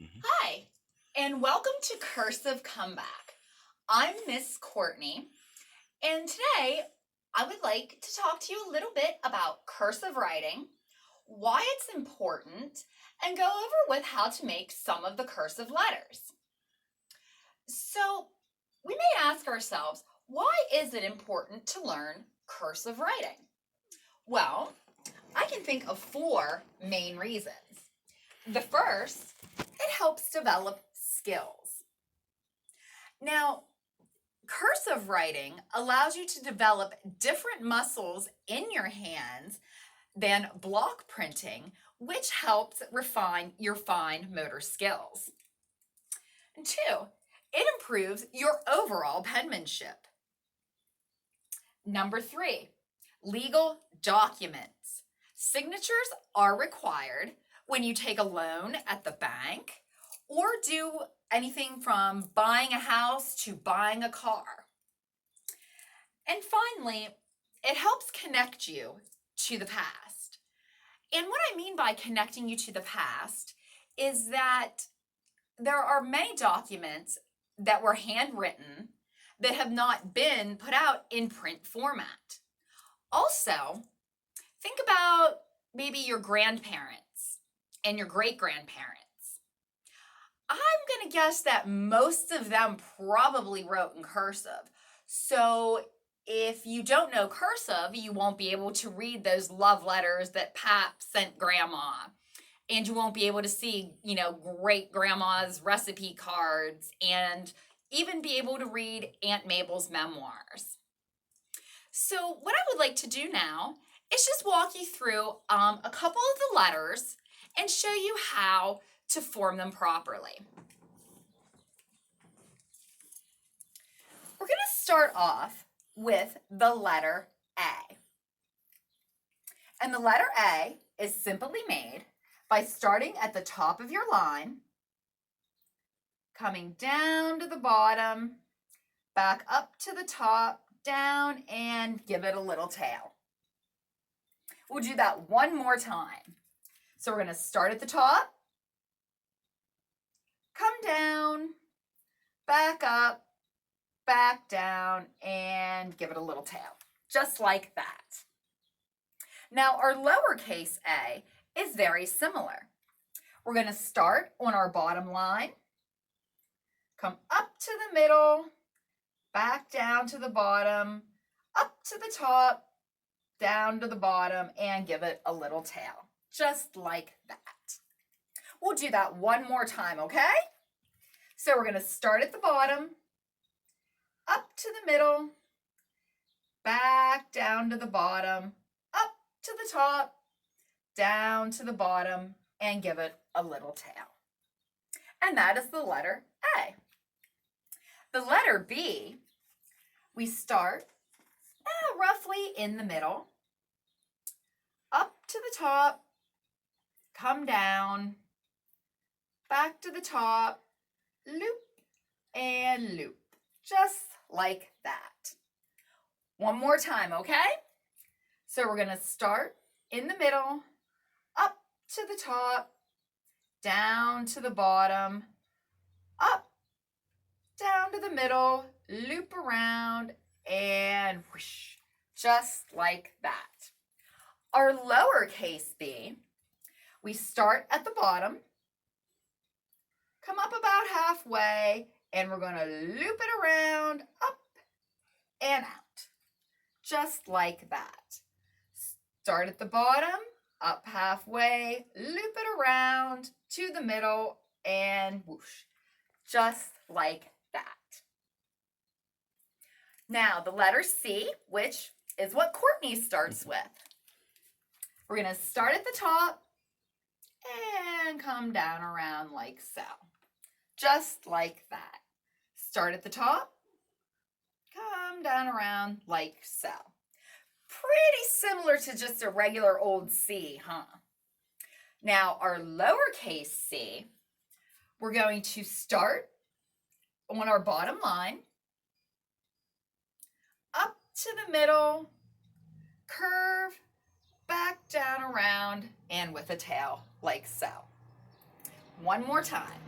Mhm. Hi, and welcome to Cursive Comeback. I'm Miss Cortney, and today I would like to talk to you a little bit about cursive writing, why it's important, and go over with how to make some of the cursive letters. So, we may ask ourselves, why is it important to learn cursive writing? Well, I can think of four main reasons. The first, it helps develop skills. Now, cursive writing allows you to develop different muscles in your hands than block printing, which helps refine your fine motor skills. And two, it improves your overall penmanship. Number three, legal documents. Signatures are required when you take a loan at the bank or do anything from buying a house to buying a car. And finally, it helps connect you to the past. And what I mean by connecting you to the past is that there are many documents that were handwritten that have not been put out in print format. Also, think about maybe your grandparents and your great-grandparents. I'm going to guess that most of them probably wrote in cursive. So if you don't know cursive, you won't be able to read those love letters that Pap sent Grandma. And you won't be able to see, great grandma's recipe cards and even be able to read Aunt Mabel's memoirs. So what I would like to do now is just walk you through a couple of the letters and show you how to form them properly. We're going to start off with the letter A. And the letter A is simply made by starting at the top of your line, coming down to the bottom, back up to the top, down, and give it a little tail. We'll do that one more time. So we're going to start at the top, come down, back up, back down, and give it a little tail, just like that. Now our lowercase a is very similar. We're going to start on our bottom line, come up to the middle, back down to the bottom, up to the top, down to the bottom, and give it a little tail, just like that. We'll do that one more time, okay? So we're going to start at the bottom, up to the middle, back down to the bottom, up to the top, down to the bottom, and give it a little tail. And that is the letter A. The letter B, we start roughly in the middle, up to the top, come down, back to the top, loop and loop, just like that. One more time, okay? So we're going to start in the middle, up to the top, down to the bottom, up, down to the middle, loop around, and whoosh, just like that. Our lowercase b, we start at the bottom, come up about halfway, and we're going to loop it around, up and out, just like that. Start at the bottom, up halfway, loop it around to the middle, and whoosh, just like that. Now the letter C, which is what Courtney starts with. We're going to start at the top and come down around like so, just like that. Start at the top, come down around like so. Pretty similar to just a regular old C, huh? Now our lowercase c, we're going to start on our bottom line, up to the middle, curve, back down around, and with a tail like so. One more time.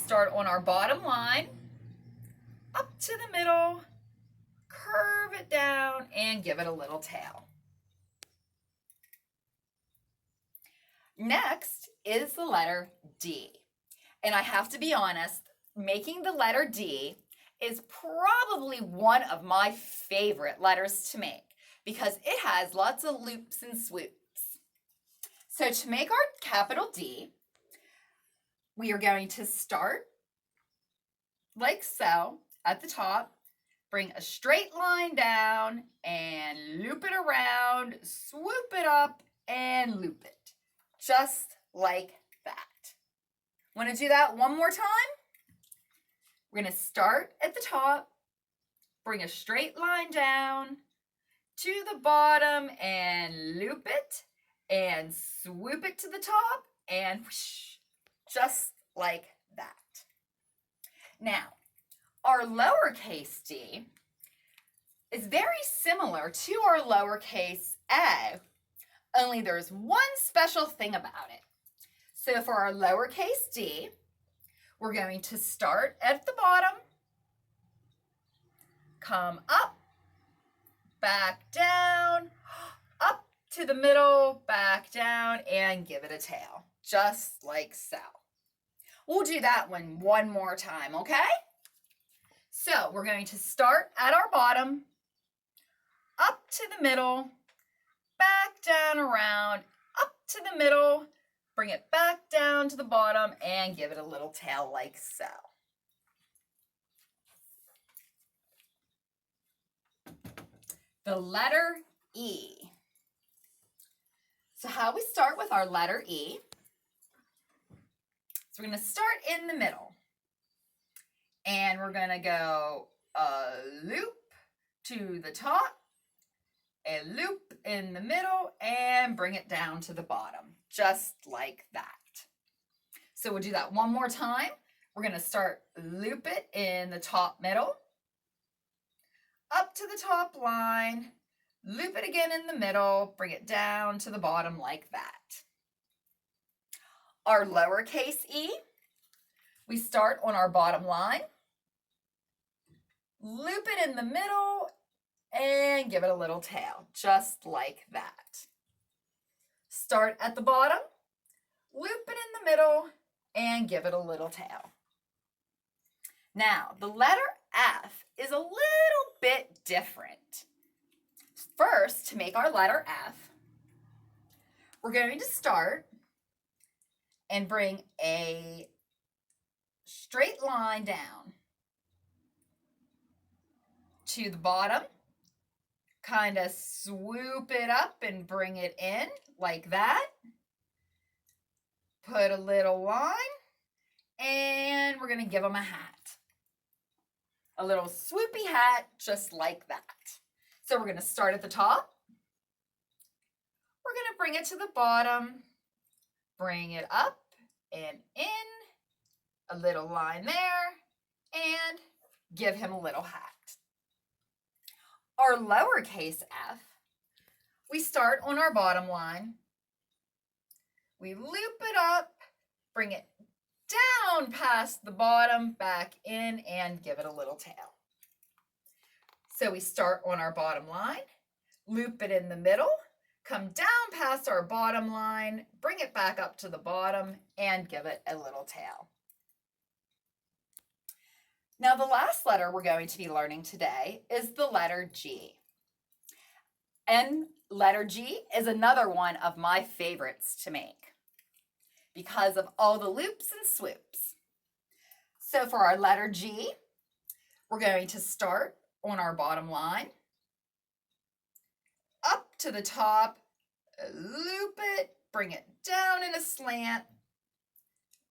start on our bottom line, up to the middle, curve it down, and give it a little tail. Next is the letter D. And I have to be honest, making the letter D is probably one of my favorite letters to make because it has lots of loops and swoops. So to make our capital D, we are going to start like so at the top, bring a straight line down and loop it around, swoop it up and loop it, just like that. Want to do that one more time? We're going to start at the top, bring a straight line down to the bottom and loop it and swoop it to the top and whoosh, just like that. Now, our lowercase d is very similar to our lowercase a, only there's one special thing about it. So for our lowercase d, we're going to start at the bottom, come up, back down, up to the middle, back down, and give it a tail, just like so. We'll do that one more time, okay? So we're going to start at our bottom, up to the middle, back down around, up to the middle, bring it back down to the bottom, and give it a little tail like so. The letter E. So how we start with our letter E. So we're going to start in the middle. And we're going to go a loop to the top, a loop in the middle, and bring it down to the bottom, just like that. So we'll do that one more time. We're going to start loop it in the top middle, up to the top line, loop it again in the middle, bring it down to the bottom like that. Our lowercase e, we start on our bottom line, loop it in the middle, and give it a little tail, just like that. Start at the bottom, loop it in the middle, and give it a little tail. Now, the letter F is a little bit different. First, to make our letter F, we're going to start and bring a straight line down to the bottom, kind of swoop it up and bring it in like that. Put a little line, and we're going to give them a hat. A little swoopy hat, just like that. So we're going to start at the top. We're going to bring it to the bottom, bring it up and in, a little line there, and give him a little hat. Our lowercase f, we start on our bottom line. We loop it up, bring it down past the bottom, back in, and give it a little tail. So we start on our bottom line, loop it in the middle, come down past our bottom line, bring it back up to the bottom, and give it a little tail. Now, the last letter we're going to be learning today is the letter G. And letter G is another one of my favorites to make because of all the loops and swoops. So for our letter G, we're going to start on our bottom line, up to the top, loop it, bring it down in a slant,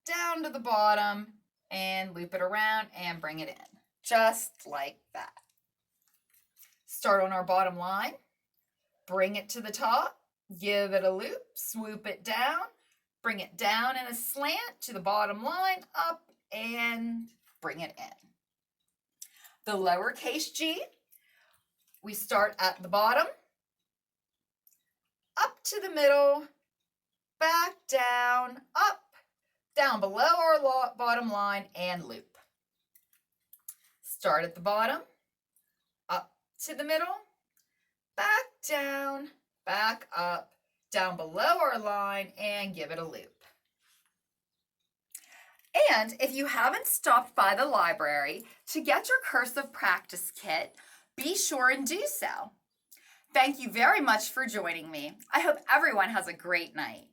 down to the bottom, and loop it around and bring it in, just like that. Start on our bottom line, bring it to the top, give it a loop, swoop it down, bring it down in a slant to the bottom line, up, and bring it in. The lowercase g, we start at the bottom, up to the middle, back down, up, down below our bottom line, and loop. Start at the bottom, up to the middle, back down, back up, down below our line, and give it a loop. And if you haven't stopped by the library to get your cursive practice kit, be sure and do so. Thank you very much for joining me. I hope everyone has a great night.